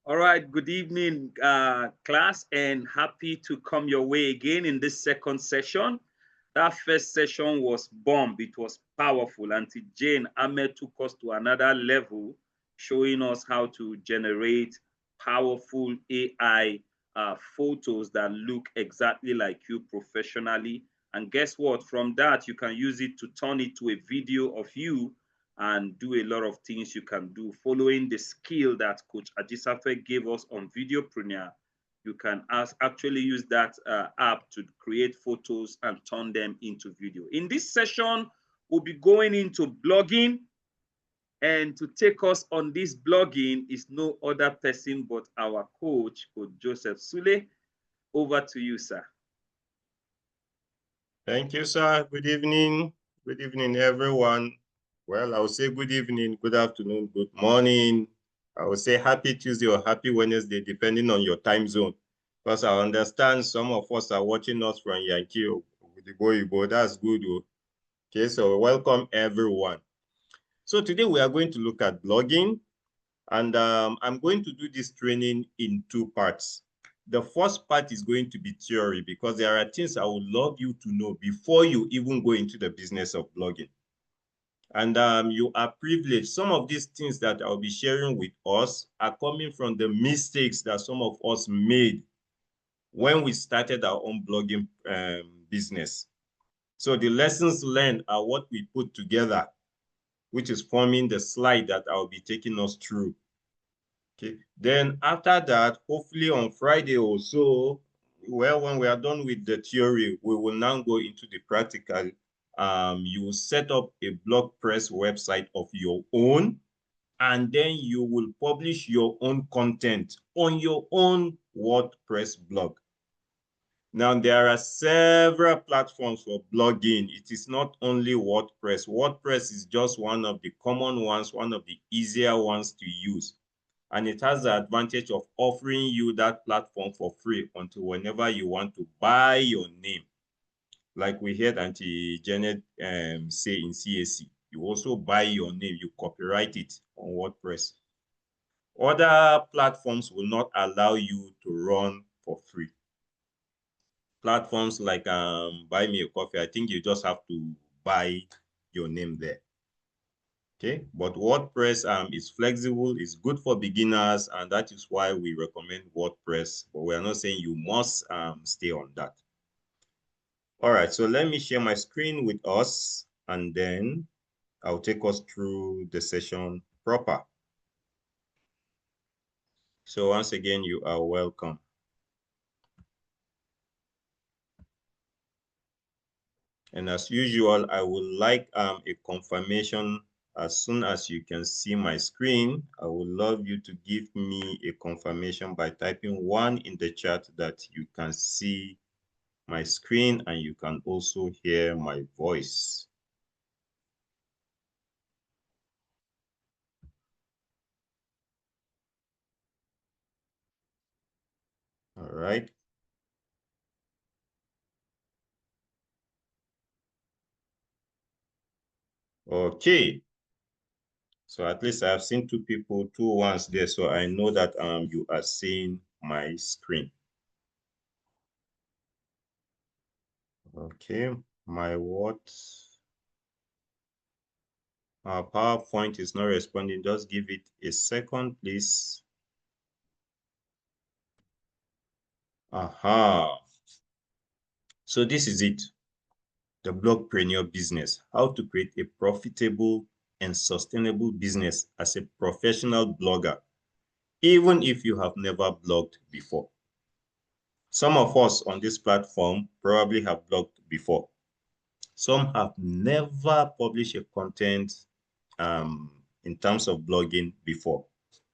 All right, good evening, class, and happy to come your way again in this second session. That first session was bomb. It was powerful. Auntie Jane Ahmed took us to another level, showing us how to generate powerful AI photos that look exactly like you professionally. And guess what? From that, you can use it to turn it to a video of you and do a lot of things you can do. Following the skill that Coach Ajisafe gave us on Videopreneur, you can actually use that app to create photos and turn them into video. In this session, we'll be going into blogging, and to take us on this blogging is no other person but our coach, Coach Joseph Sule. Over to you, sir. Thank you, sir. Good evening. Good evening, everyone. Well, I will say good evening, good afternoon, good morning. I will say happy Tuesday or happy Wednesday, depending on your time zone. Because I understand some of us are watching us from Yankee or Ibo. That's good. Okay, so welcome, everyone. So today we are going to look at blogging. And I'm going to do this training in two parts. The first part is going to be theory because there are things I would love you to know before you even go into the business of blogging. And you are privileged. Some of these things that I'll be sharing with us are coming from the mistakes that some of us made when we started our own blogging business. So the lessons learned are what we put together, which is forming the slide that I'll be taking us through. Okay. Then after that, hopefully on Friday or so, well, when we are done with the theory, we will now go into the practical. You will set up a BlogPress website of your own, and then you will publish your own content on your own WordPress blog. Now, there are several platforms for blogging. It is not only WordPress. WordPress is just one of the common ones, one of the easier ones to use. And it has the advantage of offering you that platform for free until whenever you want to buy your name. Like we heard Auntie Janet say in CAC, you also buy your name, you copyright it on WordPress. Other platforms will not allow you to run for free. Platforms like Buy Me a Coffee, I think you just have to buy your name there. Okay, but WordPress is flexible, it's good for beginners, and that is why we recommend WordPress, but we are not saying you must stay on that. All right, so let me share my screen with us, and then I'll take us through the session proper. So once again, you are welcome. And as usual, I would like a confirmation. As soon as you can see my screen, I would love you to give me a confirmation by typing 1 in the chat that you can see my screen and you can also hear my voice. All right. Okay. So at least I have seen 2 people, 2 ones there. So I know that you are seeing my screen. Okay, my what? Our PowerPoint is not responding. Just give it a second, please. Aha. So this is it. The Blogpreneur business. How to create a profitable and sustainable business as a professional blogger, even if you have never blogged before. Some of us on this platform probably have blogged before. Some have never published a content in terms of blogging before.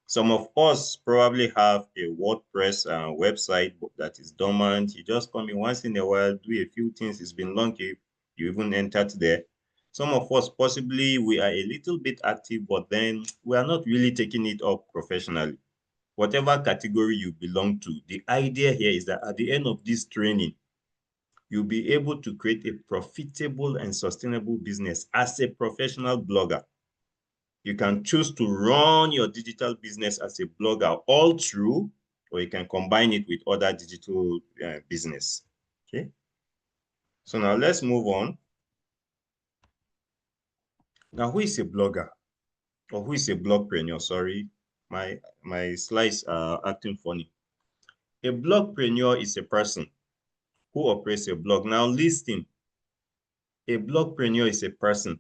Some of us probably have a WordPress website that is dormant. You just come in once in a while, do a few things. It's been long, you even entered there. Some of us, possibly, we are a little bit active, but then we are not really taking it up professionally. Whatever category you belong to, the idea here is that at the end of this training, you'll be able to create a profitable and sustainable business as a professional blogger. You can choose to run your digital business as a blogger all through, or you can combine it with other digital business. Okay. So now let's move on. Now, who is a blogger? Or who is a blogpreneur? Sorry, my slides are acting funny. A blogpreneur is a person who operates a blog. Now, listen, a blogpreneur is a person.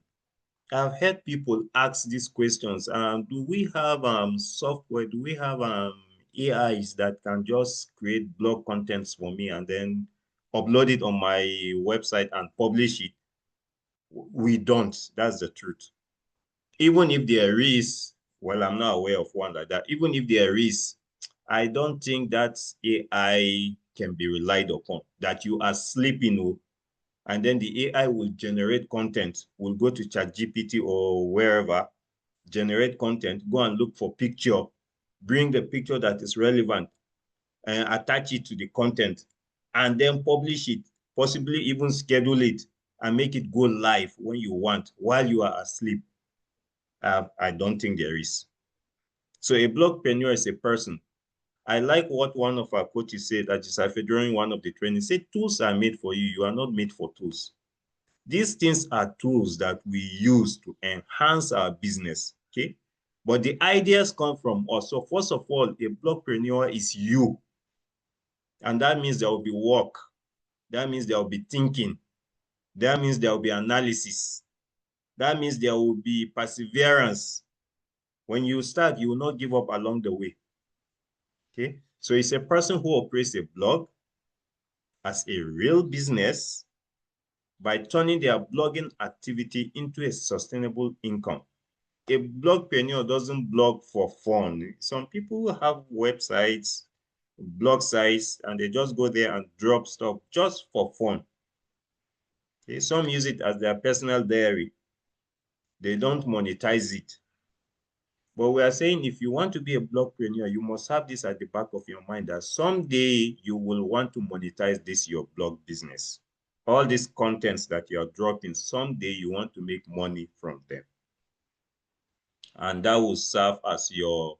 I've heard people ask these questions. Do we have software? Do we have AIs that can just create blog contents for me and then upload it on my website and publish it? We don't. That's the truth. Even if there is, well, I'm not aware of one like that. Even if there is, I don't think that AI can be relied upon. That you are sleeping, and then the AI will generate content, will go to ChatGPT or wherever, generate content, go and look for picture, bring the picture that is relevant, and attach it to the content, and then publish it, possibly even schedule it and make it go live when you want, while you are asleep. I don't think there is. So a blogpreneur is a person. I like what one of our coaches said, that is during one of the trainings, said tools are made for you. You are not made for tools. These things are tools that we use to enhance our business, okay? But the ideas come from us. So first of all, a blogpreneur is you. And that means there will be work. That means there will be thinking. That means there will be analysis. That means there will be perseverance. When you start, you will not give up along the way. Okay, so it's a person who operates a blog as a real business by turning their blogging activity into a sustainable income. A blogpreneur doesn't blog for fun. Some people have websites, blog sites, and they just go there and drop stuff just for fun. Okay, some use it as their personal diary. They don't monetize it. But we are saying if you want to be a blogpreneur, you must have this at the back of your mind that someday you will want to monetize this your blog business. All these contents that you are dropping, someday you want to make money from them. And that will serve as your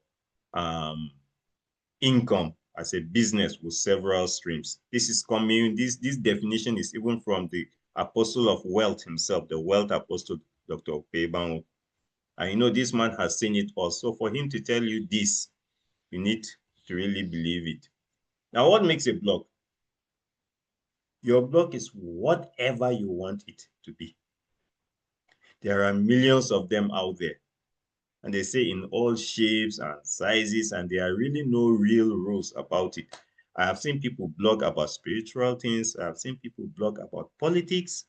income as a business with several streams. This is coming, this definition is even from the apostle of wealth himself, the wealth apostle, Dr. Peiban. And you know, this man has seen it also. For him to tell you this, you need to really believe it. Now, what makes a blog? Your blog is whatever you want it to be. There are millions of them out there. And they say in all shapes and sizes, and there are really no real rules about it. I have seen people blog about spiritual things. I have seen people blog about politics.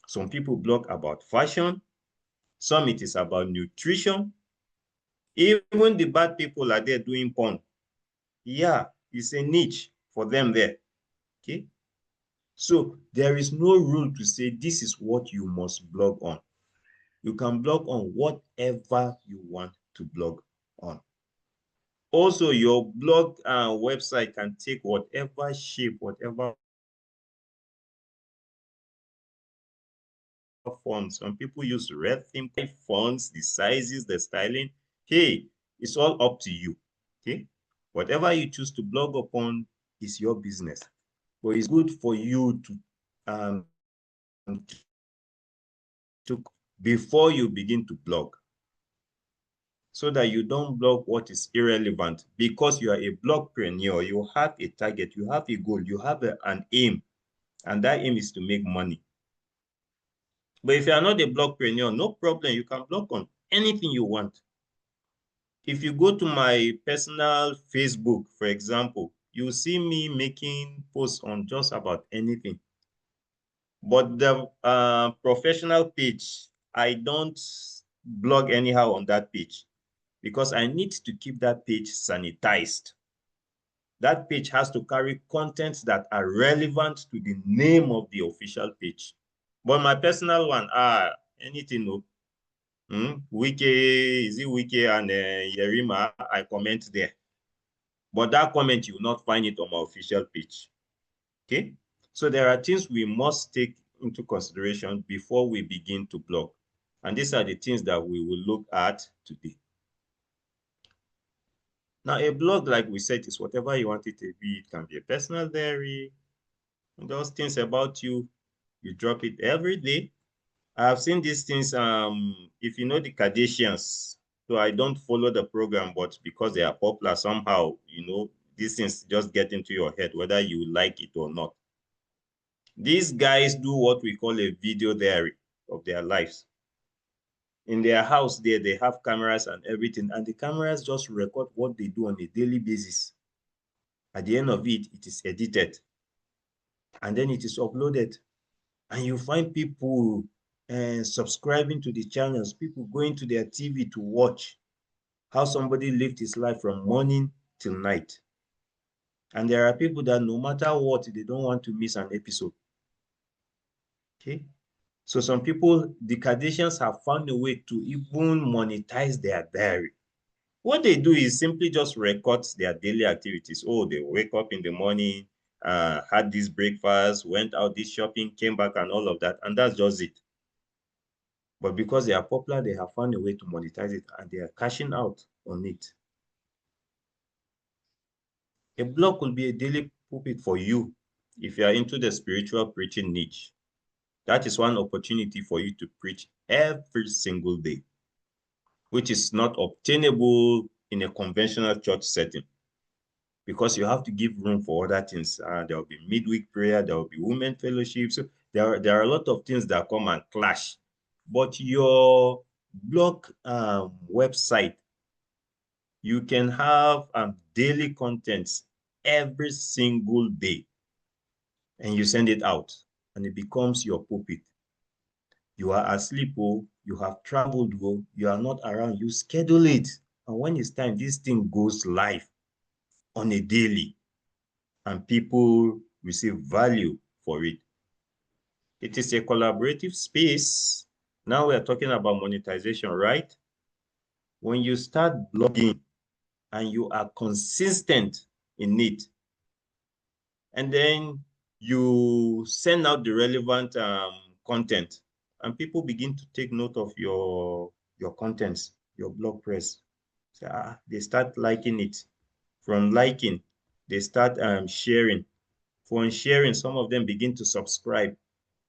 Some people blog about fashion. Some it is about nutrition. Even the bad people are there doing porn. Yeah, it's a niche for them there. Okay. So there is no rule to say this is what you must blog on. You can blog on whatever you want to blog on. Also, your blog website can take whatever shape, whatever fonts. Some people use red theme fonts, the sizes, the styling. Hey, it's all up to you. Okay, whatever you choose to blog upon is your business. But it's good for you to before you begin to blog, so that you don't blog what is irrelevant. Because you are a blogpreneur, you have a target, you have a goal, you have an aim, and that aim is to make money. But if you are not a blogpreneur, no problem, you can blog on anything you want. If you go to my personal Facebook, for example, you see me making posts on just about anything. But the professional page, I don't blog anyhow on that page, because I need to keep that page sanitized. That page has to carry contents that are relevant to the name of the official page. But my personal one, anything, Wiki, is it Wiki and Yerima, I comment there. But that comment, you will not find it on my official page. Okay? So there are things we must take into consideration before we begin to blog. And these are the things that we will look at today. Now, a blog, like we said, is whatever you want it to be. It can be a personal diary, those things about you. You drop it every day. I've seen these things. If you know the Kardashians, so I don't follow the program, but because they are popular somehow, these things just get into your head, whether you like it or not. These guys do what we call a video diary of their lives. In their house there, they have cameras and everything, and the cameras just record what they do on a daily basis. At the end of it, it is edited, and then it is uploaded. And you find people subscribing to the channels, people going to their TV to watch how somebody lived his life from morning till night. And there are people that no matter what, they don't want to miss an episode. Okay. So some people, the Kardashians, have found a way to even monetize their diary. What they do is simply just record their daily activities. Oh, they wake up in the morning, had this breakfast, went out this shopping, came back, and all of that. And that's just it. But because they are popular, they have found a way to monetize it, and they are cashing out on it. A blog will be a daily pulpit for you if you are into the spiritual preaching niche. That is one opportunity for you to preach every single day, which is not obtainable in a conventional church setting, because you have to give room for other things. There will be midweek prayer, there will be women fellowship. So there are a lot of things that come and clash. But your blog website, you can have daily contents every single day, and you send it out, and it becomes your pulpit. You are asleep, you have traveled, you are not around, you schedule it. And when it's time, this thing goes live on a daily, and people receive value for it. It is a collaborative space. Now we're talking about monetization, right? When you start blogging and you are consistent in it, and then you send out the relevant content, and people begin to take note of your contents, your blog press. So, they start liking it. From liking, they start sharing. From sharing, some of them begin to subscribe,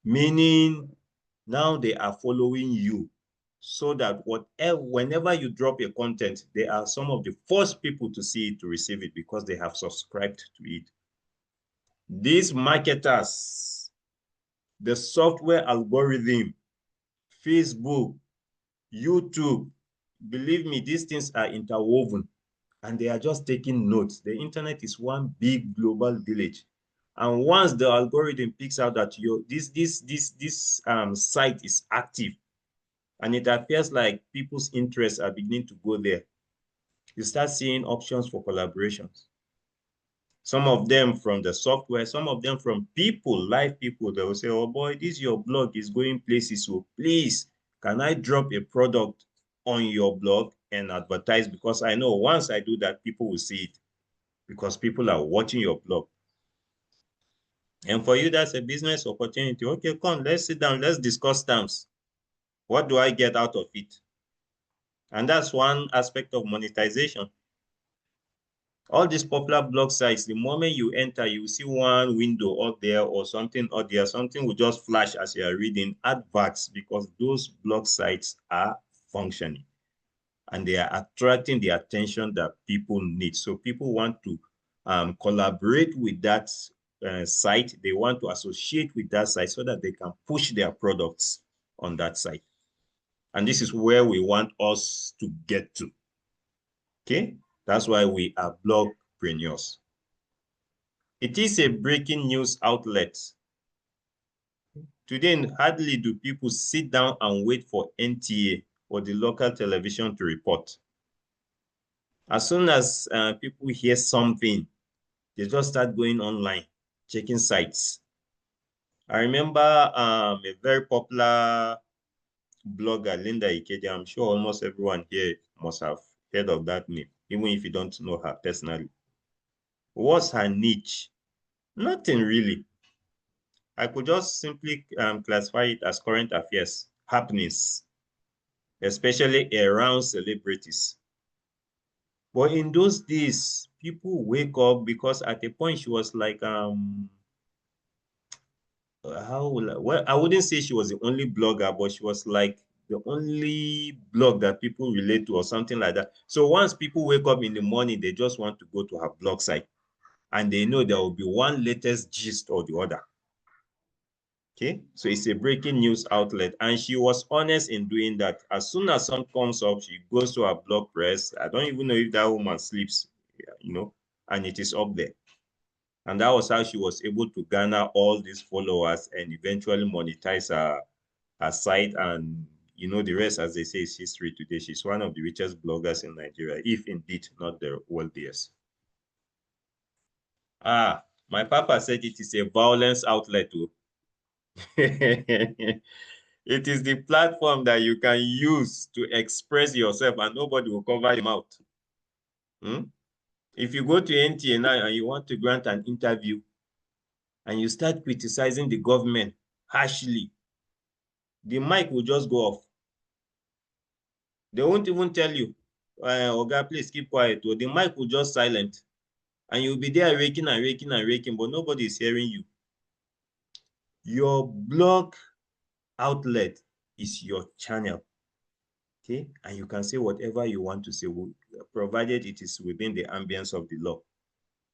meaning now they are following you, so that whenever you drop a content, they are some of the first people to see it, to receive it, because they have subscribed to it. These marketers, the software algorithm, Facebook, YouTube, believe me, these things are interwoven, and they are just taking notes. The internet is one big global village. And once the algorithm picks out that this site is active, and it appears like people's interests are beginning to go there, you start seeing options for collaborations. Some of them from the software, some of them from people, live people. They will say, oh boy, this your blog is going places, so please, can I drop a product on your blog and advertise? Because I know once I do that, people will see it, because people are watching your blog. And for you, that's a business opportunity. Okay, come, let's sit down, let's discuss terms. What do I get out of it? And that's one aspect of monetization. All these popular blog sites, the moment you enter, you see one window up there or something up there, something will just flash as you are reading adverts, because those blog sites are functioning and they are attracting the attention that people need. So people want to collaborate with that site. They want to associate with that site so that they can push their products on that site. And this is where we want us to get to. Okay, that's why we are blogpreneurs. It is a breaking news outlet. Today, hardly do people sit down and wait for NTA or the local television to report. As soon as people hear something, they just start going online, checking sites. I remember a very popular blogger, Linda Ikeja. I'm sure almost everyone here must have heard of that name, even if you don't know her personally. What's her niche? Nothing really. I could just simply classify it as current affairs, happenings. especially around celebrities. But in those days, people wake up because at a point she was like, well, I wouldn't say she was the only blogger, but she was like the only blog that people relate to or something like that. So once people wake up in the morning, they just want to go to her blog site and they know there will be one latest gist or the other. Okay, so it's a breaking news outlet, and she was honest in doing that. As soon as something comes up, she goes to her blog press. I don't even know if that woman sleeps, and it is up there. And that was how she was able to garner all these followers and eventually monetize her site. And the rest, as they say, is history today. She's one of the richest bloggers in Nigeria, if indeed not the wealthiest. My papa said it is a violence outlet too. It is the platform that you can use to express yourself and nobody will cover your mouth. If you go to NTA now and you want to grant an interview and you start criticizing the government harshly, the mic will just go off. They won't even tell you, Oga, please keep quiet. Or the mic will just silent. And you'll be there raking and raking and raking, but nobody is hearing you. Your blog outlet is your channel. Okay, and you can say whatever you want to say, provided it is within the ambience of the law.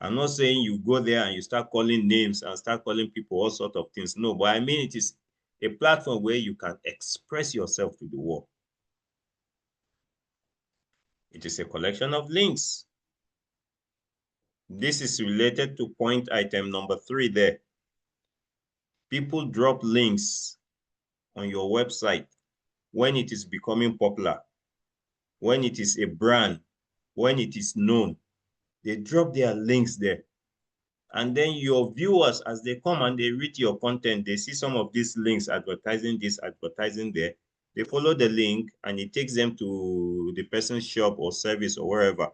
I'm not saying you go there and you start calling names and start calling people all sorts of things. No, but I mean it is a platform where you can express yourself to the world. It is a collection of links. This is related to point item number 3 there. People drop links on your website when it is becoming popular, when it is a brand, when it is known. They drop their links there. And then your viewers, as they come and they read your content, they see some of these links advertising this, advertising there. They follow the link and it takes them to the person's shop or service or wherever.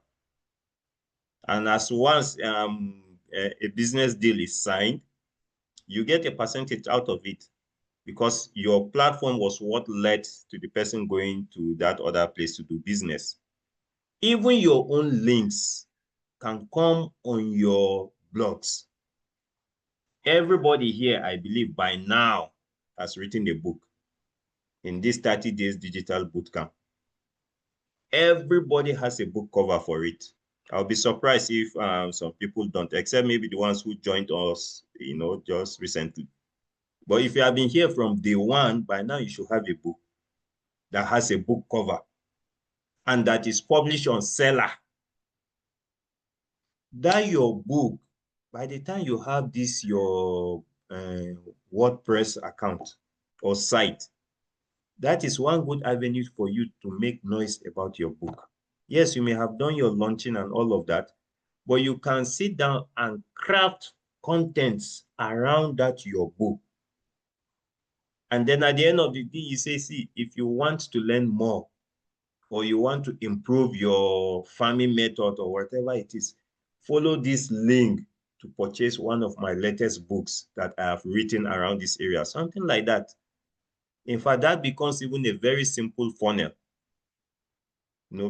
And as once a business deal is signed, you get a percentage out of it because your platform was what led to the person going to that other place to do business. Even your own links can come on your blogs. Everybody here, I believe, by now has written a book in this 30 days digital bootcamp. Everybody has a book cover for it. I'll be surprised if some people don't, except maybe the ones who joined us, just recently. But if you have been here from day one, by now you should have a book that has a book cover and that is published on Seller. That your book, by the time you have this, your WordPress account or site, that is one good avenue for you to make noise about your book. Yes, you may have done your launching and all of that, but you can sit down and craft contents around that your book. And then at the end of the day, you say, see, if you want to learn more or you want to improve your farming method or whatever it is, follow this link to purchase one of my latest books that I have written around this area, something like that. In fact, that becomes even a very simple funnel.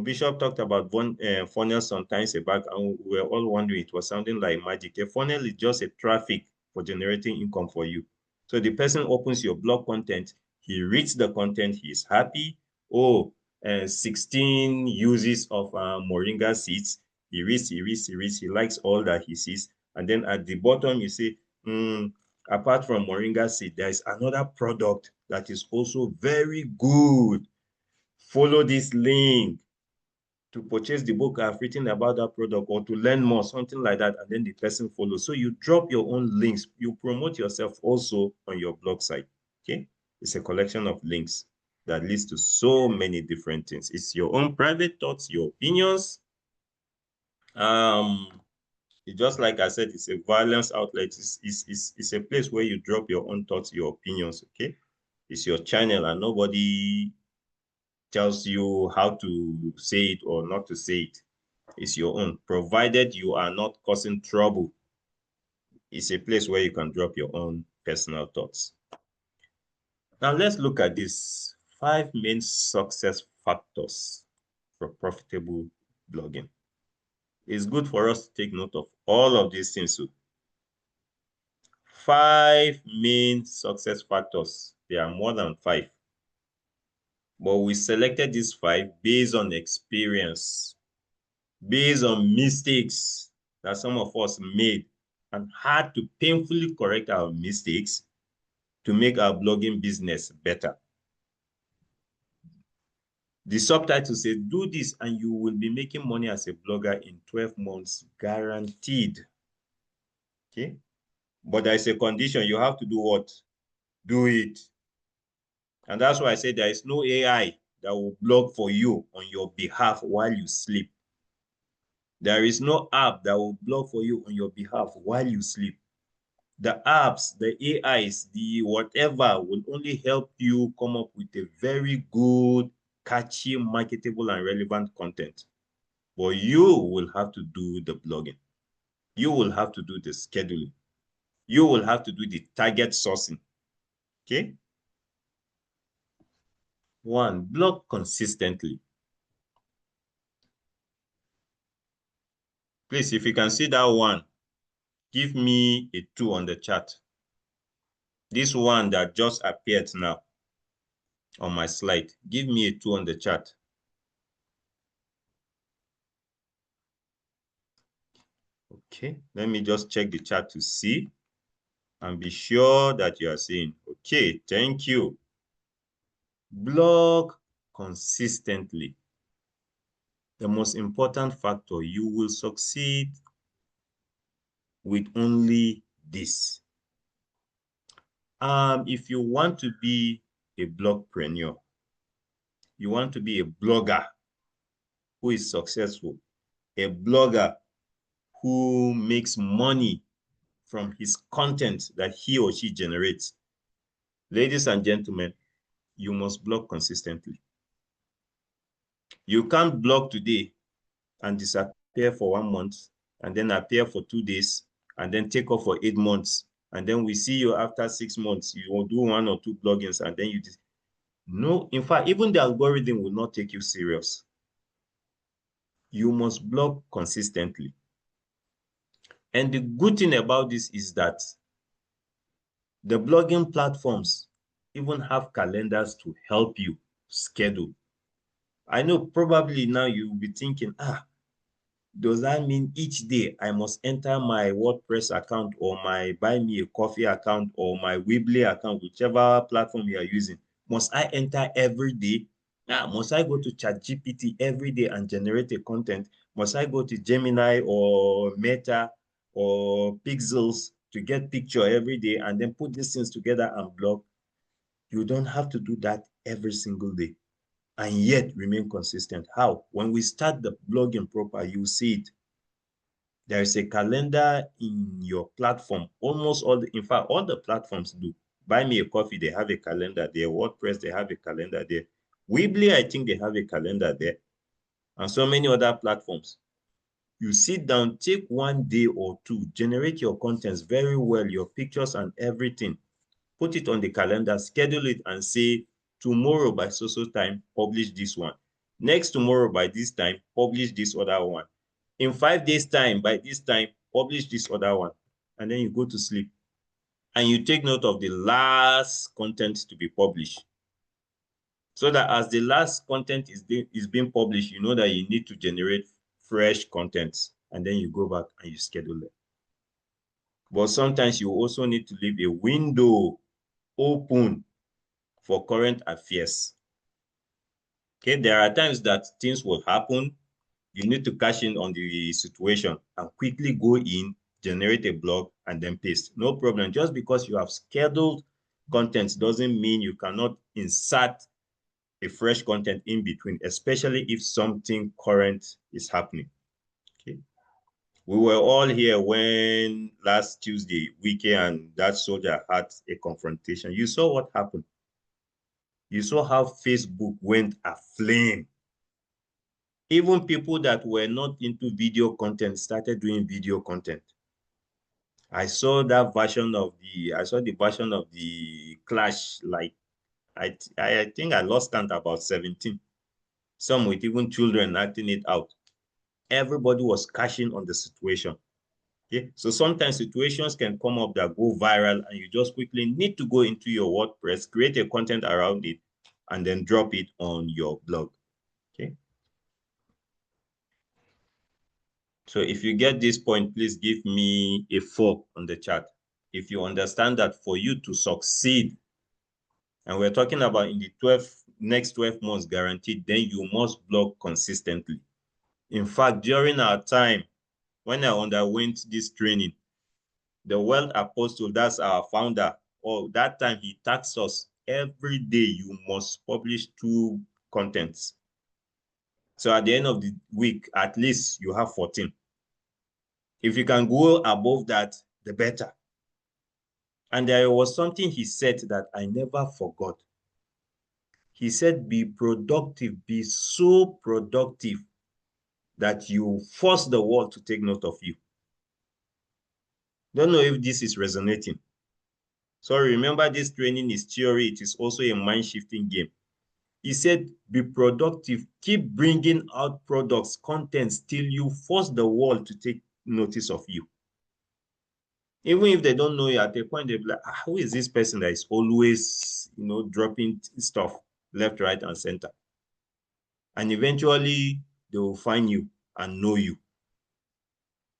Bishop talked about funnel sometimes back, and we were all wondering, it was sounding like magic. A funnel is just a traffic for generating income for you. So the person opens your blog content, he reads the content, he is happy. 16 uses of moringa seeds. He reads, he likes all that he sees. And then at the bottom, you say, apart from moringa seed, there is another product that is also very good. Follow this link to purchase the book I've written about that product or to learn more, something like that, and then the person follows. So you drop your own links. You promote yourself also on your blog site, okay? It's a collection of links that leads to so many different things. It's your own private thoughts, your opinions. Just like I said, it's a violence outlet. It's a place where you drop your own thoughts, your opinions, okay? It's your channel and nobody tells you how to say it or not to say it. It's your own, provided you are not causing trouble. It's a place where you can drop your own personal thoughts. Now let's look at this 5 main success factors for profitable blogging. It's good for us to take note of all of these things. So 5 main success factors. There are more than 5. But we selected these 5 based on experience, based on mistakes that some of us made and had to painfully correct our mistakes to make our blogging business better. The subtitle says, do this and you will be making money as a blogger in 12 months, guaranteed. Okay? But there's a condition. You have to do what? Do it. And that's why I say there is no AI that will blog for you on your behalf while you sleep. There is no app that will blog for you on your behalf while you sleep. The apps, the AIs, the whatever will only help you come up with a very good, catchy, marketable, and relevant content. But you will have to do the blogging. You will have to do the scheduling. You will have to do the target sourcing. Okay? 1, blog consistently. Please, if you can see that 1, give me a 2 on the chat. This one that just appeared now on my slide, give me a 2 on the chat. Okay, let me just check the chat to see and be sure that you are seeing. Okay, thank you. Blog consistently. The most important factor, you will succeed with only this. If you want to be a blogpreneur, you want to be a blogger who is successful, a blogger who makes money from his content that he or she generates. Ladies and gentlemen, you must blog consistently. You can't blog today and disappear for 1 month and then appear for 2 days and then take off for 8 months. And then we see you after 6 months, you will do 1 or 2 bloggings and then you just, no, in fact, even the algorithm will not take you serious. You must blog consistently. And the good thing about this is that the blogging platforms even have calendars to help you schedule. I know probably now you'll be thinking, does that mean each day I must enter my WordPress account or my Buy Me a Coffee account or my Weebly account, whichever platform you are using? Must I enter every day? Must I go to ChatGPT every day and generate a content? Must I go to Gemini or Meta or Pixels to get picture every day and then put these things together and blog? You don't have to do that every single day and yet remain consistent. How? When we start the blogging proper, you see it. There is a calendar in your platform. Almost all in fact, all the platforms do. Buy Me a Coffee, they have a calendar there. WordPress, they have a calendar there. Weebly, I think they have a calendar there. And so many other platforms. You sit down, take 1 day or 2, generate your contents very well, your pictures and everything. Put it on the calendar, schedule it and say, tomorrow by so time, publish this one. Next tomorrow by this time, publish this other one. In 5 days time, by this time, publish this other one. And then you go to sleep. And you take note of the last content to be published. So that as the last content is being published, you know that you need to generate fresh contents. And then you go back and you schedule it. But sometimes you also need to leave a window open for current affairs. Okay, there are times that things will happen. You need to cash in on the situation and quickly go in, generate a blog, and then paste. No problem. Just because you have scheduled content doesn't mean you cannot insert a fresh content in between, especially if something current is happening. Okay. We were all here when last Tuesday, Wiki and that soldier had a confrontation. You saw what happened. You saw how Facebook went aflame. Even people that were not into video content started doing video content. I saw the version of the clash, like I think I lost count about 17. some with even children acting it out. Everybody was cashing on the situation. Okay, so sometimes situations can come up that go viral, and you just quickly need to go into your WordPress, create a content around it, and then drop it on your blog. Okay. So if you get this point, please give me a 4 on the chat. If you understand that for you to succeed, and we're talking about in the next 12 months guaranteed, then you must blog consistently. In fact, during our time, when I underwent this training, the World Apostle, that's our founder, that time he tasked us every day, you must publish 2 contents. So at the end of the week, at least you have 14. If you can go above that, the better. And there was something he said that I never forgot. He said, be productive, be so productive that you force the world to take note of you. Don't know if this is resonating. So remember, this training is theory. It is also a mind-shifting game. He said, be productive, keep bringing out products, contents, till you force the world to take notice of you. Even if they don't know you, at a point, they'll be like, who is this person that is always, dropping stuff left, right, and center? And eventually, they will find you and know you.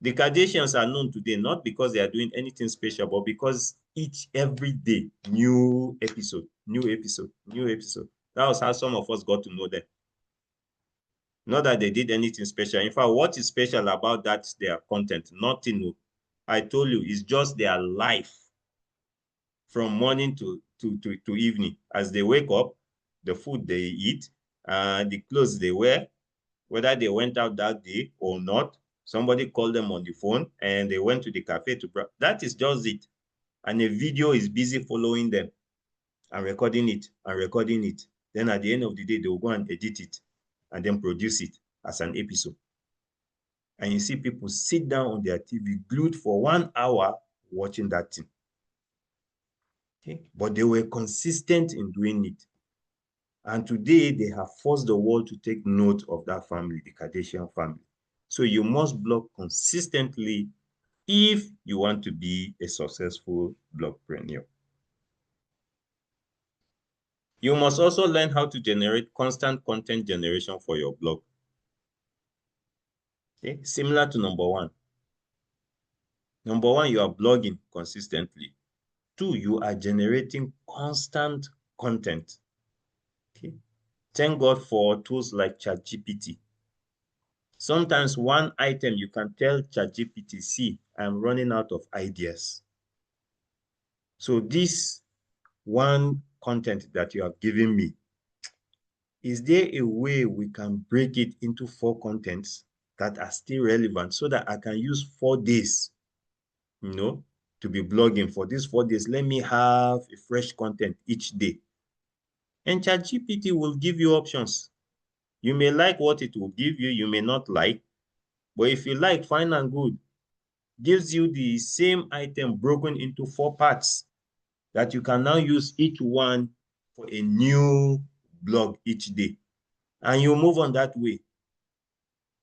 The Kardashians are known today not because they are doing anything special, but because every day, new episode, new episode, new episode. That was how some of us got to know them. Not that they did anything special. In fact, what is special about that, their content? Nothing. I told you, it's just their life from morning to evening. As they wake up, the food they eat, the clothes they wear, whether they went out that day or not. Somebody called them on the phone and they went to the cafe that is just it. And a video is busy following them and recording it and recording it. Then at the end of the day, they will go and edit it and then produce it as an episode. And you see people sit down on their TV glued for 1 hour watching that thing. Okay? But they were consistent in doing it. And today they have forced the world to take note of that family, the Kardashian family. So you must blog consistently if you want to be a successful blogpreneur. You must also learn how to generate constant content generation for your blog. Okay? Similar to number 1. Number 1, you are blogging consistently. 2, you are generating constant content. Okay? Thank God for tools like ChatGPT. Sometimes one item you can tell ChatGPT, see, I'm running out of ideas. So this one content that you have given me, is there a way we can break it into 4 contents that are still relevant so that I can use 4 days, to be blogging for these 4 days? Let me have a fresh content each day. And ChatGPT will give you options. You may like what it will give you, you may not like, but if you like, fine and good. Gives you the same item broken into 4 parts that you can now use each one for a new blog each day. And you move on that way.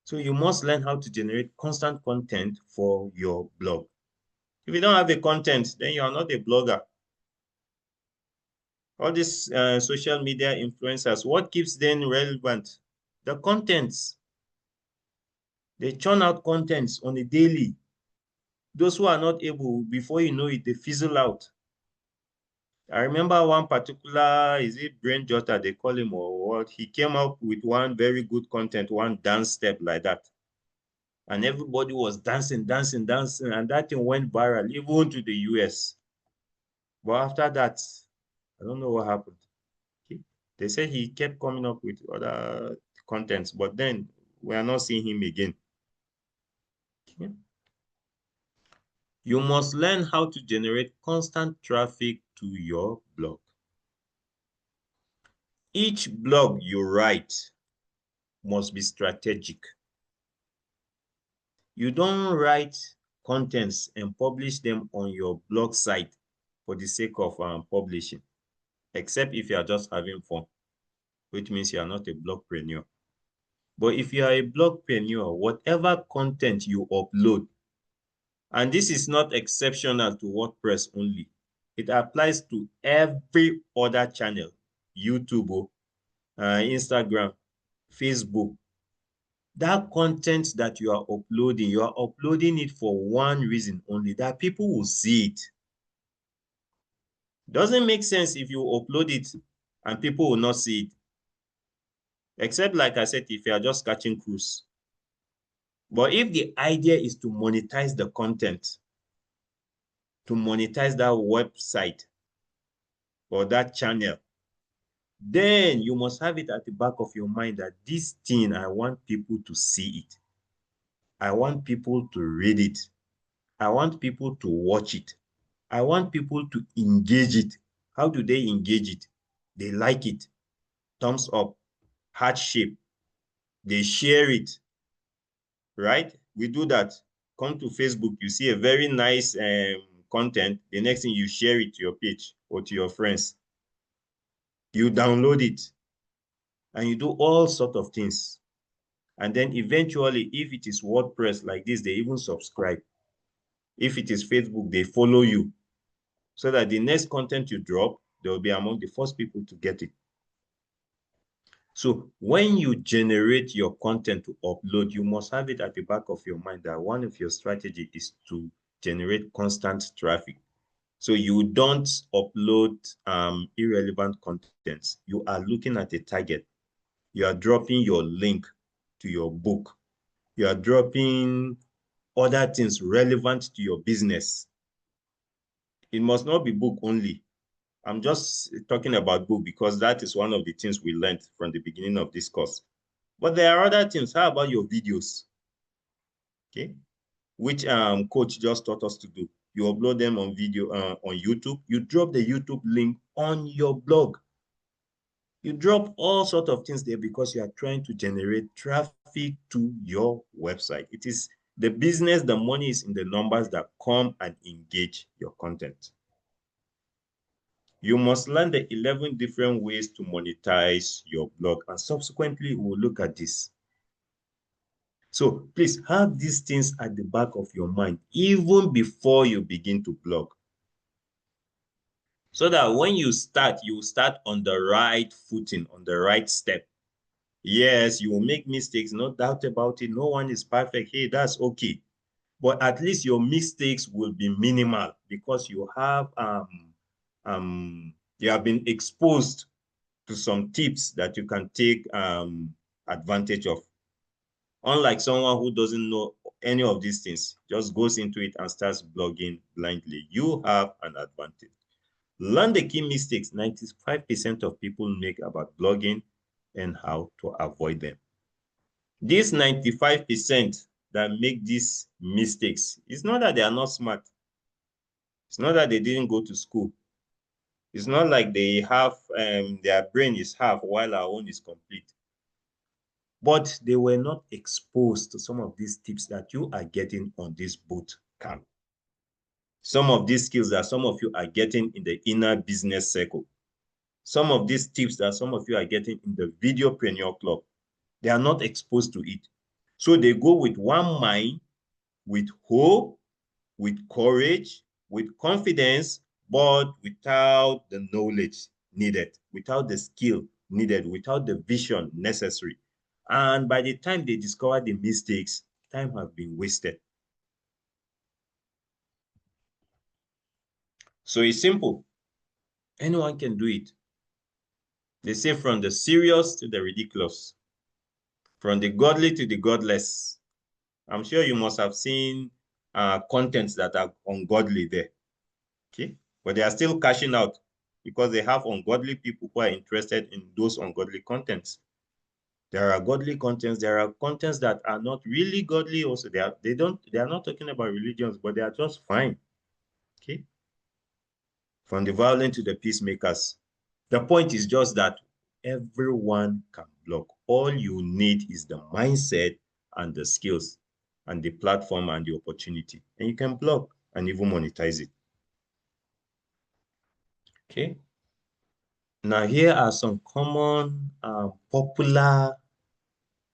So you must learn how to generate constant content for your blog. If you don't have a content, then you are not a blogger. All these social media influencers, what keeps them relevant? The contents. They churn out contents on a daily. Those who are not able, before you know it, they fizzle out. I remember one particular, is it Brain Jotter, they call him, or what? He came up with one very good content, one dance step like that. And everybody was dancing, dancing, dancing, and that thing went viral, even to the US. But after that, I don't know what happened. They said he kept coming up with other contents, but then we are not seeing him again. Okay. You must learn how to generate constant traffic to your blog. Each blog you write must be strategic. You don't write contents and publish them on your blog site for the sake of publishing, except if you are just having fun, which means you are not a blogpreneur. But if you are a blogpreneur, whatever content you upload, and this is not exceptional to WordPress only, it applies to every other channel, YouTube, Instagram, Facebook. That content that you are uploading it for one reason only, that people will see it. Doesn't make sense if you upload it and people will not see it. Except, like I said, if you are just catching cruise. But if the idea is to monetize the content, to monetize that website or that channel, then you must have it at the back of your mind that this thing, I want people to see it. I want people to read it. I want people to watch it. I want people to engage it. How do they engage it? They like it. Thumbs up, heart shape. They share it, right? We do that. Come to Facebook, you see a very nice content. The next thing, you share it to your page or to your friends. You download it and you do all sorts of things. And then eventually, if it is WordPress like this, they even subscribe. If it is Facebook, they follow you, so that the next content you drop, they will be among the first people to get it. So when you generate your content to upload, you must have it at the back of your mind that one of your strategy is to generate constant traffic. So you don't upload irrelevant contents. You are looking at a target. You are dropping your link to your book. You are dropping other things relevant to your business. It must not be book only. I'm just talking about book because that is one of the things we learned from the beginning of this course. But there are other things. How about your videos? Okay, which coach just taught us to do. You upload them on video on YouTube. You drop the YouTube link on your blog. You drop all sorts of things there because you are trying to generate traffic to your website. It is the business, the money is in the numbers that come and engage your content. You must learn the 11 different ways to monetize your blog, and subsequently we'll look at this. So please have these things at the back of your mind even before you begin to blog, so that when you start on the right footing, on the right step. Yes, you will make mistakes, no doubt about it. No one is perfect. Hey, that's okay. But at least your mistakes will be minimal because you have been exposed to some tips that you can take advantage of. Unlike someone who doesn't know any of these things, just goes into it and starts blogging blindly. You have an advantage. Learn the key mistakes 95% of people make about blogging and how to avoid them. These 95% that make these mistakes, it's not that they are not smart. It's not that they didn't go to school. It's not like they have their brain is half while our own is complete. But they were not exposed to some of these tips that you are getting on this boot camp. Some of these skills that some of you are getting in the inner business circle. Some of these tips that some of you are getting in the Videopreneur Club, they are not exposed to it. So they go with one mind, with hope, with courage, with confidence, but without the knowledge needed, without the skill needed, without the vision necessary. And by the time they discover the mistakes, time has been wasted. So it's simple. Anyone can do it. They say from the serious to the ridiculous, from the godly to the godless. I'm sure you must have seen contents that are ungodly there. Okay, but they are still cashing out because they have ungodly people who are interested in those ungodly contents. There are godly contents. There are contents that are not really godly. Also, they are not talking about religions, but they are just fine. Okay, from the violent to the peacemakers. The point is just that everyone can blog. All you need is the mindset and the skills and the platform and the opportunity, and you can blog and even monetize it. Okay. Now, here are some common popular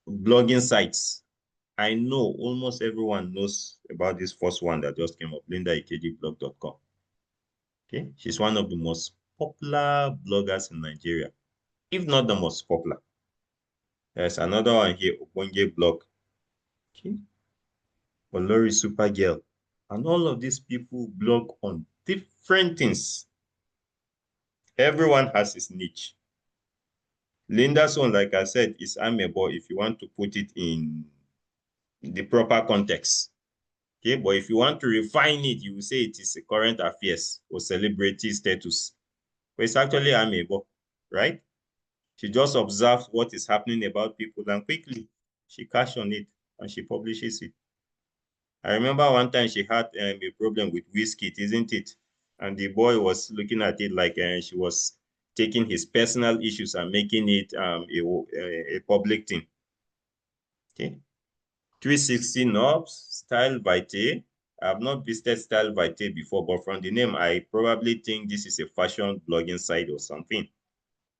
blogging sites. I know almost everyone knows about this first one that just came up, lindaikejiblog.com. Okay, she's one of the most popular bloggers in Nigeria, if not the most popular. There's another one here, Oponge Blog. Okay, Olori Supergirl. And all of these people blog on different things. Everyone has his niche. Linda's one, like I said, is amiable if you want to put it in the proper context. Okay, but if you want to refine it, you will say it is a current affairs or celebrity status. But it's actually amiable, right? She just observes what is happening about people and quickly she cash on it and she publishes it. I remember one time she had a problem with whiskey, isn't it? And the boy was looking at it like she was taking his personal issues and making it a public thing. Okay. 360 knobs, Style Vitae. I have not visited Style Vitae before, but from the name, I probably think this is a fashion blogging site or something.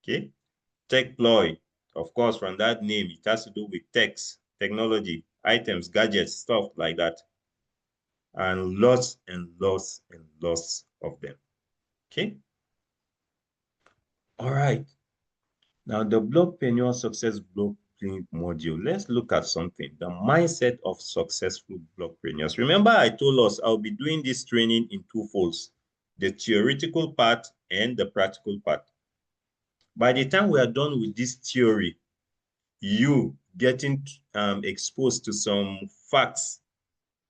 Okay. Techploy. Of course, from that name, it has to do with techs, technology, items, gadgets, stuff like that. And lots and lots and lots of them. Okay. All right. Now, the Blogpreneur Success Blueprint module. Let's look at something. The mindset of successful blogpreneurs. Remember, I told us I'll be doing this training in two folds, the theoretical part and the practical part. By the time we are done with this theory, you getting exposed to some facts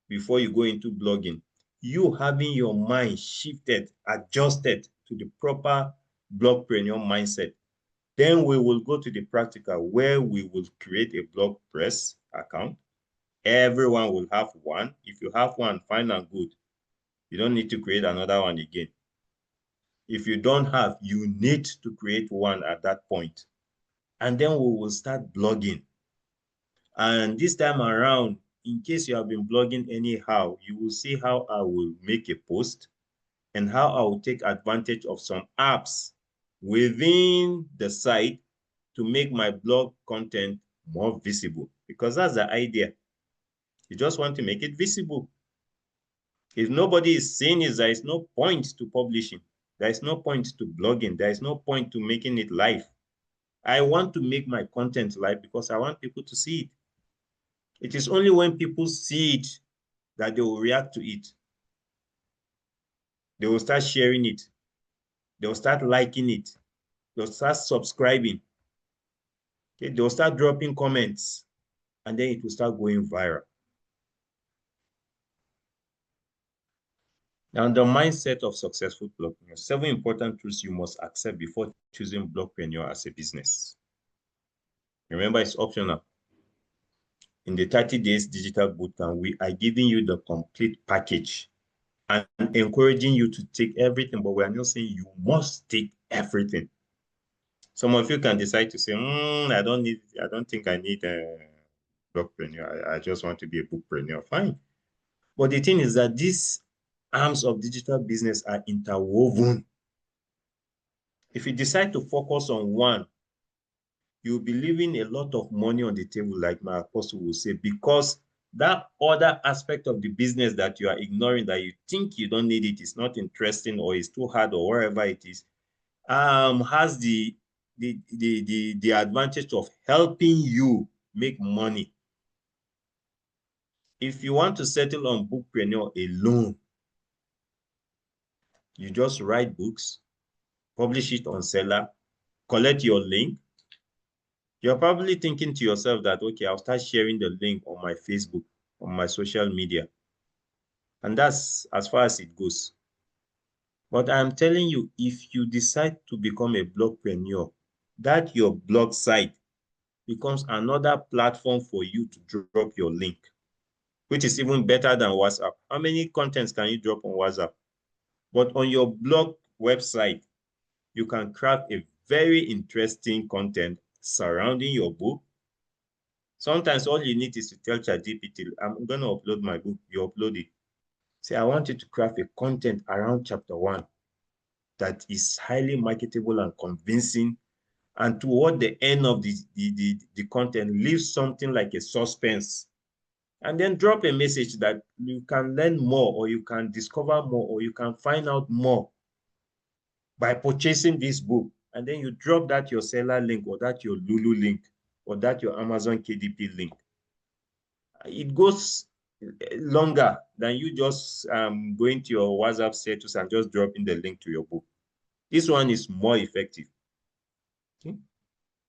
before you go into blogging, you having your mind shifted, adjusted to the proper blogpreneur mindset. Then we will go to the practical where we will create a BlogPress account. Everyone will have one. If you have one, fine and good. You don't need to create another one again. If you don't have, you need to create one at that point. And then we will start blogging. And this time around, in case you have been blogging anyhow, you will see how I will make a post and how I will take advantage of some apps within the site to make my blog content more visible, because that's the idea. You just want to make it visible. If nobody is seeing it, there is no point to publishing. There is no point to blogging. There is no point to making it live. I want to make my content live because I want people to see it. It is only when people see it that they will react to it. They will start sharing it. They will start liking it. They'll start subscribing. Okay, they'll start dropping comments, and then it will start going viral. Now, the mindset of successful blogpreneurs. 7 important truths you must accept before choosing blogpreneur as a business. Remember, it's optional. In the 30 days digital bootcamp, we are giving you the complete package and encouraging you to take everything, but we are not saying you must take everything. Some of you can decide to say, I don't think I need a blogpreneur. I just want to be a bookpreneur. Fine. But the thing is that these arms of digital business are interwoven. If you decide to focus on one, you'll be leaving a lot of money on the table, like my apostle will say, because that other aspect of the business that you are ignoring, that you think you don't need it, is not interesting or is too hard or wherever it is, has the advantage of helping you make money. If you want to settle on bookpreneur alone, you just write books, publish it on Seller, collect your link. You're probably thinking to yourself that, okay, I'll start sharing the link on my Facebook, on my social media. And that's as far as it goes. But I'm telling you, if you decide to become a blogpreneur, that your blog site becomes another platform for you to drop your link, which is even better than WhatsApp. How many contents can you drop on WhatsApp? But on your blog website, you can craft a very interesting content surrounding your book. Sometimes all you need is to tell ChatGPT, I'm going to upload my book. You upload it. Say, I want you to craft a content around chapter 1 that is highly marketable and convincing And toward the end of the content, leave something like a suspense. And then drop a message that you can learn more, or you can discover more, or you can find out more by purchasing this book. And then you drop that your seller link, or that your Lulu link, or that your Amazon KDP link. It goes longer than you just going to your WhatsApp status and just dropping the link to your book. This one is more effective. Okay.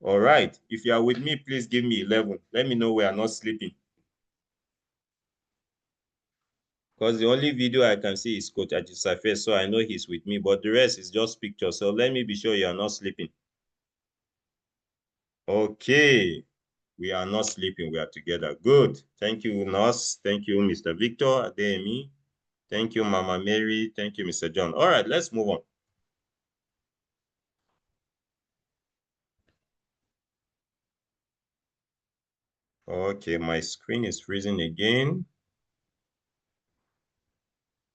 All right. If you are with me, please give me 11. Let me know we are not sleeping. Because the only video I can see is Coach Ajisafe, so I know he's with me, but the rest is just pictures. So let me be sure you are not sleeping. Okay. We are not sleeping. We are together. Good. Thank you, Nurse. Thank you, Mr. Victor Ademi. Thank you, Mama Mary. Thank you, Mr. John. All right, let's move on. Okay, my screen is freezing again.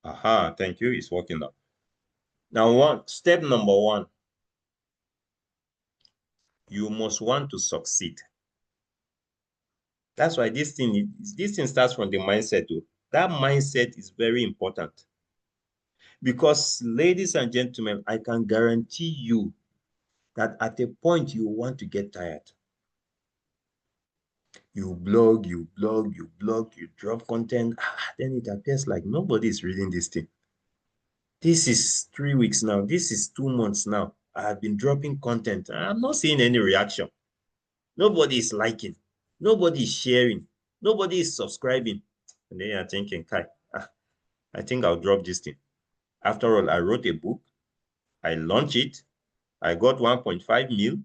Aha, thank you. It's working now. Now, step number 1. You must want to succeed. That's why this thing starts from the mindset too. That mindset is very important. Because, ladies and gentlemen, I can guarantee you that at a point you want to get tired. You blog, you drop content, then it appears like nobody is reading this thing. This is 3 weeks now. This is 2 months now. I have been dropping content. I'm not seeing any reaction. Nobody is liking. Nobody is sharing. Nobody is subscribing. And then you're thinking, Kai, I think I'll drop this thing. After all, I wrote a book. I launched it. I got 1.5 mil.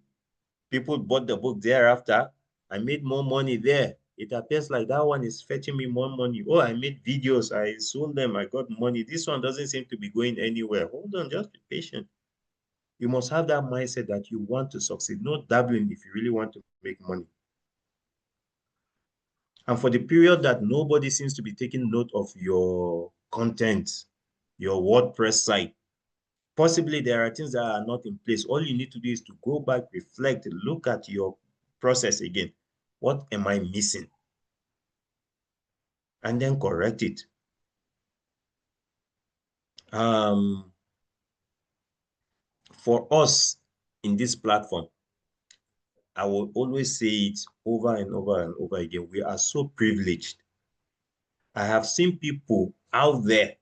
People bought the book thereafter. I made more money there. It appears like that one is fetching me more money. Oh, I made videos. I sold them. I got money. This one doesn't seem to be going anywhere. Hold on, just be patient. You must have that mindset that you want to succeed, not dabbling if you really want to make money. And for the period that nobody seems to be taking note of your content, your WordPress site, possibly there are things that are not in place. All you need to do is to go back, reflect, look at your process again. What am I missing? And then correct it. For us in this platform, I will always say it over and over and over again. We are so privileged. I have seen people out there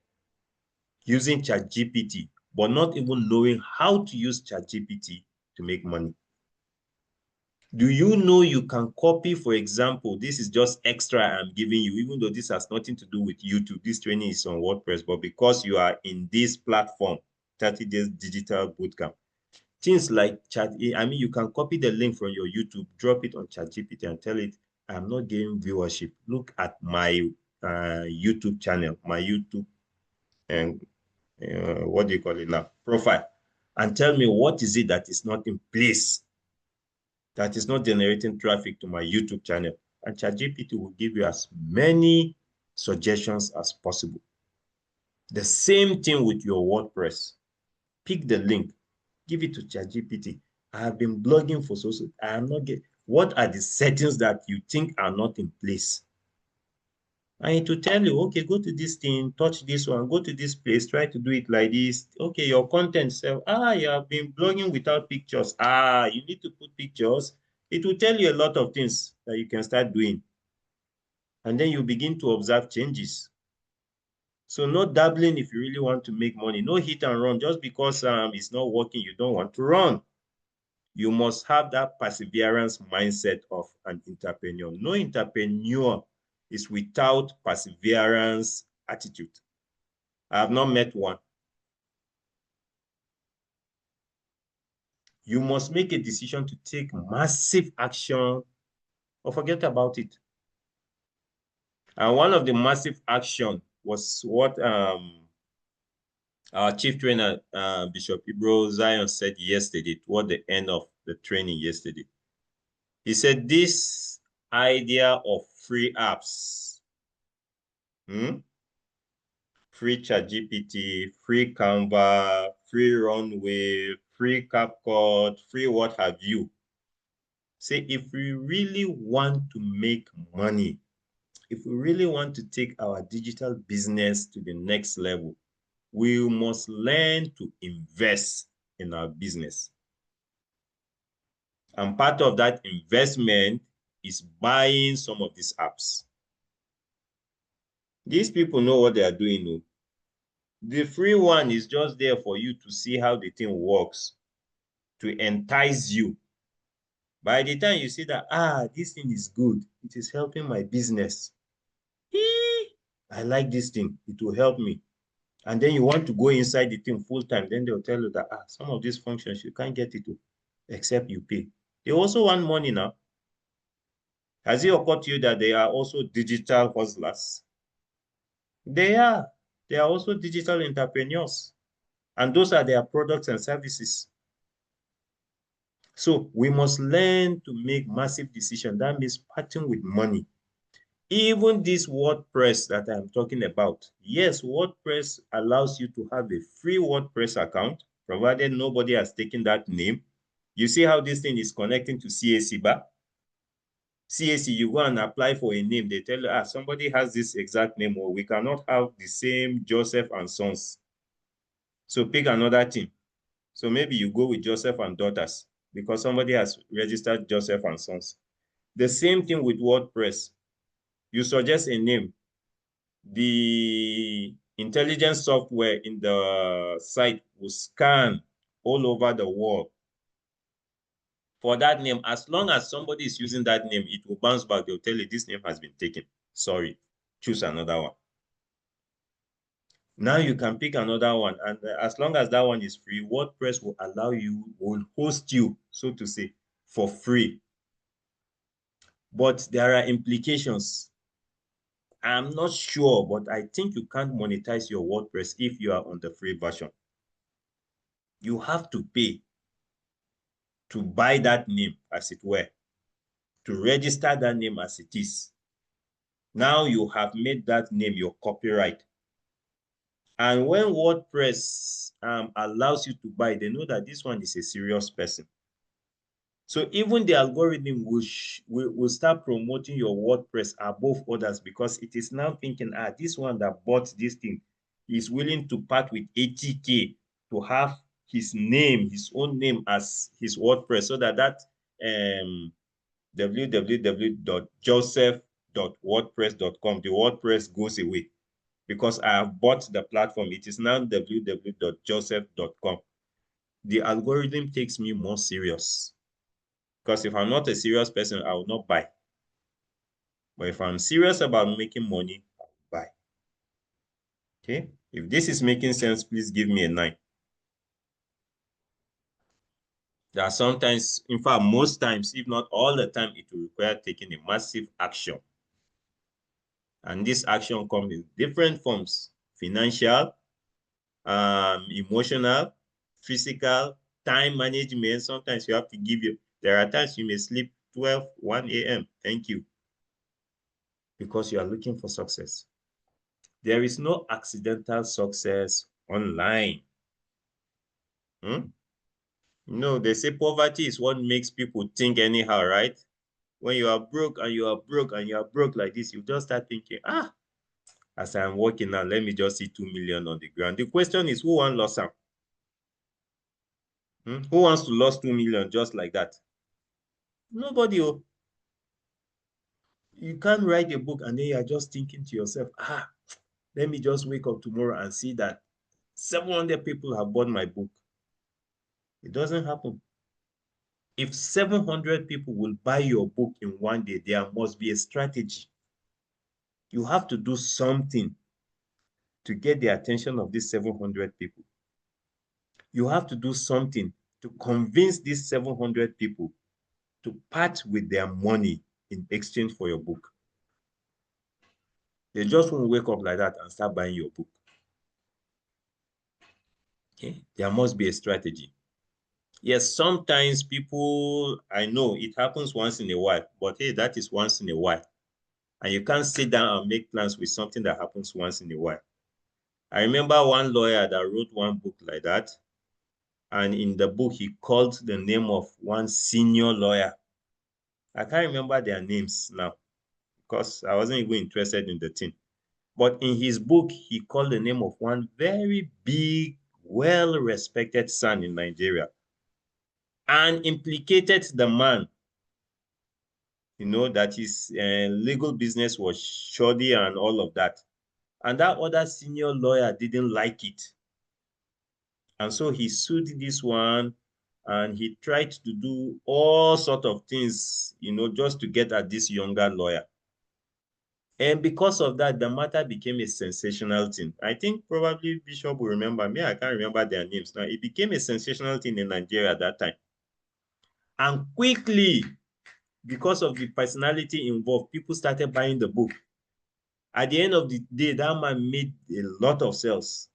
using ChatGPT, but not even knowing how to use ChatGPT to make money. Do you know you can copy, for example, this is just extra I'm giving you, even though this has nothing to do with YouTube. This training is on WordPress, but because you are in this platform, 30 days digital bootcamp, things like you can copy the link from your YouTube, drop it on ChatGPT and tell it, I'm not getting viewership. Look at my YouTube channel, my YouTube, and what do you call it now? Profile. And tell me what is it that is not in place, that is not generating traffic to my YouTube channel. And ChatGPT will give you as many suggestions as possible. The same thing with your WordPress. Pick the link, give it to ChatGPT. I have been blogging for so I am not getting. What are the settings that you think are not in place? And it will tell you, okay, go to this thing, touch this one, go to this place, try to do it like this. Okay, your content self. You have been blogging without pictures. You need to put pictures. It will tell you a lot of things that you can start doing. And then you begin to observe changes. So no dabbling if you really want to make money. No hit and run. Just because it's not working, you don't want to run. You must have that perseverance mindset of an entrepreneur. No entrepreneur is without perseverance attitude. I have not met one. You must make a decision to take massive action or forget about it. And one of the massive action was what our chief trainer, Bishop Ibro Zion, said yesterday, toward the end of the training yesterday. He said this idea of free apps, free ChatGPT, free Canva, free Runway, free CapCut, free what have you. Say, if we really want to make money, if we really want to take our digital business to the next level, we must learn to invest in our business. And part of that investment is buying some of these apps. These people know what they are doing. No? The free one is just there for you to see how the thing works, to entice you. By the time you see that, this thing is good, it is helping my business. I like this thing, it will help me. And then you want to go inside the thing full time, then they'll tell you that some of these functions, you can't get it to, except you pay. They also want money now. Has it occurred to you that they are also digital hustlers? They are. They are also digital entrepreneurs. And those are their products and services. So we must learn to make massive decisions. That means parting with money. Even this WordPress that I'm talking about, yes, WordPress allows you to have a free WordPress account, provided nobody has taken that name. You see how this thing is connecting to CAC bar? CAC, you go and apply for a name. They tell you, somebody has this exact name, or we cannot have the same Joseph and Sons. So pick another team. So maybe you go with Joseph and Daughters because somebody has registered Joseph and Sons. The same thing with WordPress. You suggest a name. The intelligence software in the site will scan all over the world for that name. As long as somebody is using that name, it will bounce back. They'll tell you this name has been taken. Sorry, choose another one. Now you can pick another one. And as long as that one is free, WordPress will allow you, will host you, so to say, for free. But there are implications. I'm not sure, but I think you can't monetize your WordPress if you are on the free version. You have to pay to buy that name, as it were, to register that name as it is. Now you have made that name your copyright. And when WordPress allows you to buy, they know that this one is a serious person. So even the algorithm will start promoting your WordPress above others because it is now thinking, this one that bought this thing is willing to part with 80K to have his name, his own name as his WordPress, so that www.joseph.wordpress.com, the WordPress goes away because I have bought the platform. It is now www.joseph.com. The algorithm takes me more serious. Because if I'm not a serious person, I will not buy. But if I'm serious about making money, I will buy. Okay? If this is making sense, please give me a 9. There are sometimes, in fact, most times, if not all the time, it will require taking a massive action. And this action comes in different forms: financial, emotional, physical, time management. Sometimes you have to there are times you may sleep 12, 1 a.m. Thank you. Because you are looking for success. There is no accidental success online. No, they say poverty is what makes people think anyhow, right? When you are broke and you are broke and you are broke like this, you just start thinking, as I'm working now, let me just see 2 million on the ground. The question is, who wants loss? Who wants to lose 2 million just like that? Nobody. You can't write a book and then you are just thinking to yourself, let me just wake up tomorrow and see that 700 people have bought my book. It doesn't happen. If 700 people will buy your book in one day, there must be a strategy. You have to do something to get the attention of these 700 people. You have to do something to convince these 700 people to part with their money in exchange for your book. They just won't wake up like that and start buying your book. Okay? There must be a strategy. Yes, sometimes people, I know it happens once in a while, but hey, that is once in a while. And you can't sit down and make plans with something that happens once in a while. I remember one lawyer that wrote one book like that. And in the book, he called the name of one senior lawyer. I can't remember their names now because I wasn't even interested in the thing. But in his book, he called the name of one very big, well-respected son in Nigeria and implicated the man, that his legal business was shoddy and all of that. And that other senior lawyer didn't like it. And so he sued this one and he tried to do all sorts of things, just to get at this younger lawyer. And because of that, the matter became a sensational thing. I think probably Bishop will remember me. I can't remember their names now. It became a sensational thing in Nigeria at that time. And quickly, because of the personality involved, people started buying the book. At the end of the day, that man made a lot of sales.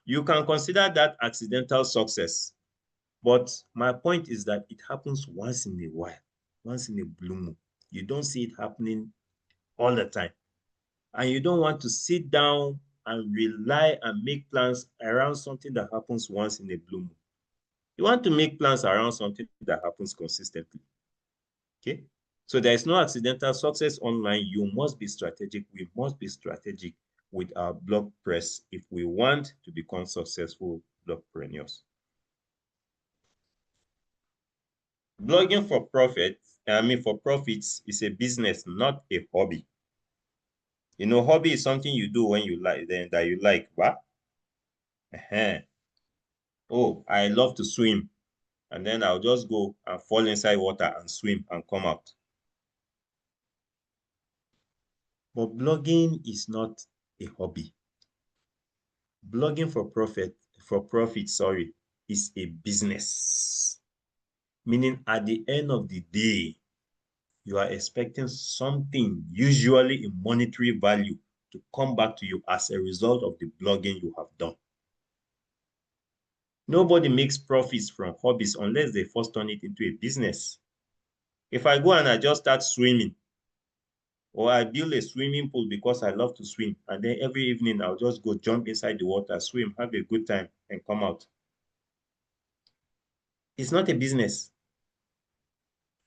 You can consider that accidental success. But my point is that it happens once in a while, once in a blue moon. You don't see it happening all the time. And you don't want to sit down and rely and make plans around something that happens once in a blue moon. You want to make plans around something that happens consistently. Okay? So there is no accidental success online. You must be strategic. We must be strategic with our blog press if we want to become successful blogpreneurs. Blogging for profits is a business, not a hobby. Hobby is something you do when you like, then that you like. What? Oh, I love to swim. And then I'll just go and fall inside water and swim and come out. But blogging is not a hobby. Blogging for profit, is a business. Meaning at the end of the day, you are expecting something, usually in monetary value, to come back to you as a result of the blogging you have done. Nobody makes profits from hobbies unless they first turn it into a business. If I go and I just start swimming, or I build a swimming pool because I love to swim, and then every evening I'll just go jump inside the water, swim, have a good time, and come out. It's not a business.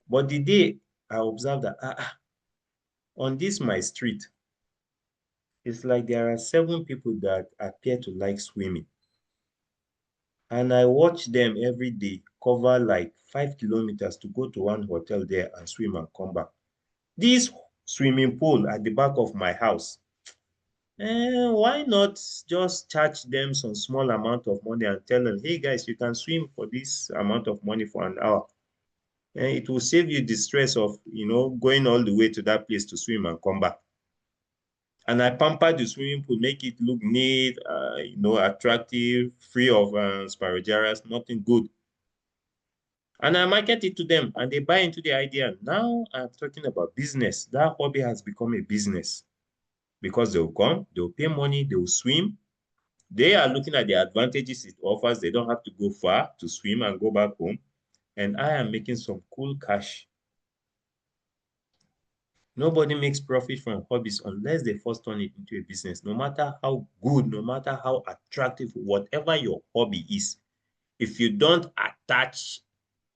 But the day I observe that, on this my street, it's like there are 7 people that appear to like swimming. And I watch them every day cover like 5 kilometers to go to one hotel there and swim and come back. This swimming pool at the back of my house, why not just charge them some small amount of money and tell them, hey guys, you can swim for this amount of money for an hour. And it will save you the stress of, going all the way to that place to swim and come back. And I pamper the swimming pool, make it look neat, attractive, free of spirogyras, nothing good. And I market it to them and they buy into the idea. Now I'm talking about business. That hobby has become a business because they'll come, they'll pay money, they'll swim. They are looking at the advantages it offers. They don't have to go far to swim and go back home. And I am making some cool cash. Nobody makes profit from hobbies unless they first turn it into a business. No matter how good, no matter how attractive, whatever your hobby is, if you don't attach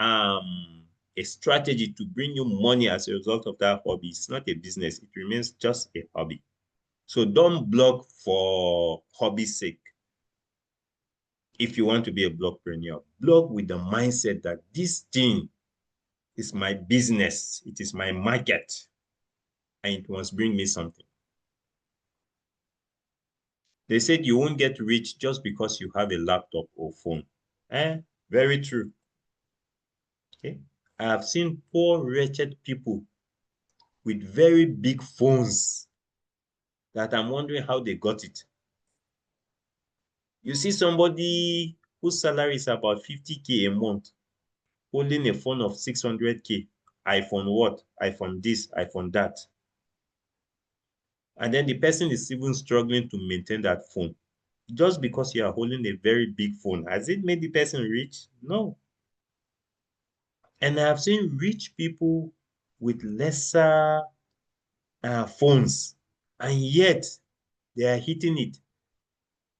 a strategy to bring you money as a result of that hobby, it's not a business. It remains just a hobby. So don't blog for hobby's sake. If you want to be a blogpreneur, blog with the mindset that this thing is my business, it is my market, and it must bring me something. They said you won't get rich just because you have a laptop or phone. Very true. Okay. I have seen poor, wretched people with very big phones that I'm wondering how they got it. You see somebody whose salary is about 50K a month, holding a phone of 600K, iPhone what? iPhone this, iPhone that. And then the person is even struggling to maintain that phone. Just because you are holding a very big phone, has it made the person rich? No. And I have seen rich people with lesser phones, and yet they are hitting it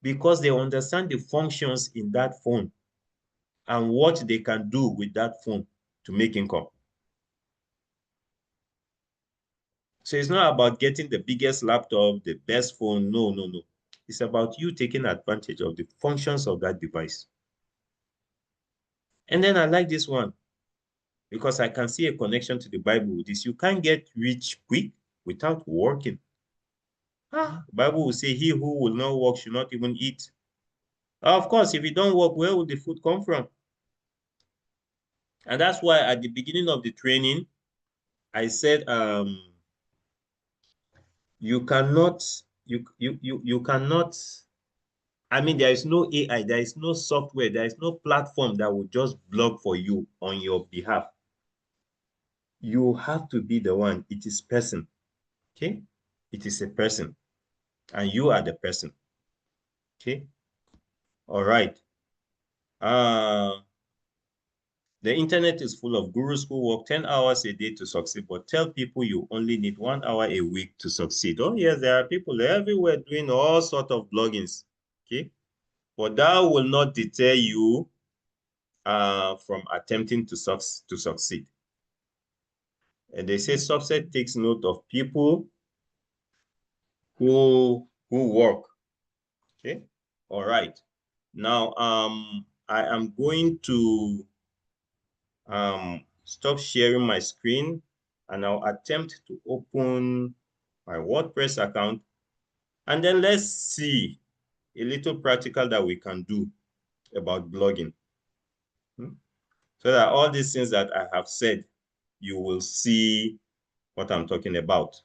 because they understand the functions in that phone. and what they can do with that phone to make income. So it's not about getting the biggest laptop, the best phone. No, no, no. It's about you taking advantage of the functions of that device. And then I like this one because I can see a connection to the Bible with this. You can't get rich quick without working. The Bible will say, he who will not work should not even eat. Of course, if you don't work, where will the food come from? And that's why at the beginning of the training, I said, you cannot, you cannot, I mean, there is no AI, there is no software, there is no platform that will just blog for you on your behalf. You have to be the one. It is person, okay? It is a person, and you are the person, okay? All right. The internet is full of gurus who work 10 hours a day to succeed, but tell people you only need 1 hour a week to succeed. Oh, yes, there are people everywhere doing all sorts of bloggings, okay? But that will not deter you from attempting to succeed. And they say success takes note of people who work, okay? All right. Now, I am going to stop sharing my screen and I'll attempt to open my WordPress account. And then let's see a little practical that we can do about blogging. So that all these things that I have said, you will see what I'm talking about.